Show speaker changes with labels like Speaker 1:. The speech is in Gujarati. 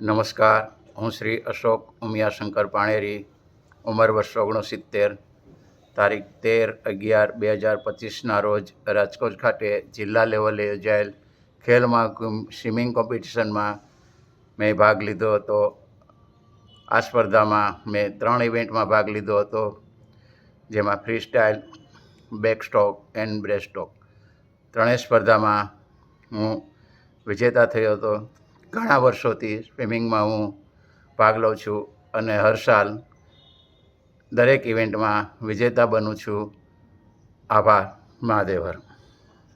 Speaker 1: નમસ્કાર, હું શ્રી અશોક ઉમિયાશંકર પાણેરી, ઉંમર વર્ષ 69, તારીખ 13/11/2025ના રોજ રાજકોટ ખાતે જિલ્લા લેવલે યોજાયેલ ખેલ મહાકુંભ સ્વિમિંગ કોમ્પિટિશનમાં મેં ભાગ લીધો હતો. આ સ્પર્ધામાં મેં 3 ઇવેન્ટમાં ભાગ લીધો હતો, જેમાં free style, back stroke and breast stroke. ત્રણેય સ્પર્ધામાં હું વિજેતા થયો હતો. ઘણા વર્ષોથી સ્વિમિંગમાં હું ભાગ લઉં છું અને હર સાલ દરેક ઇવેન્ટમાં વિજેતા બનું છું. આભાર. મહાદેવ હર.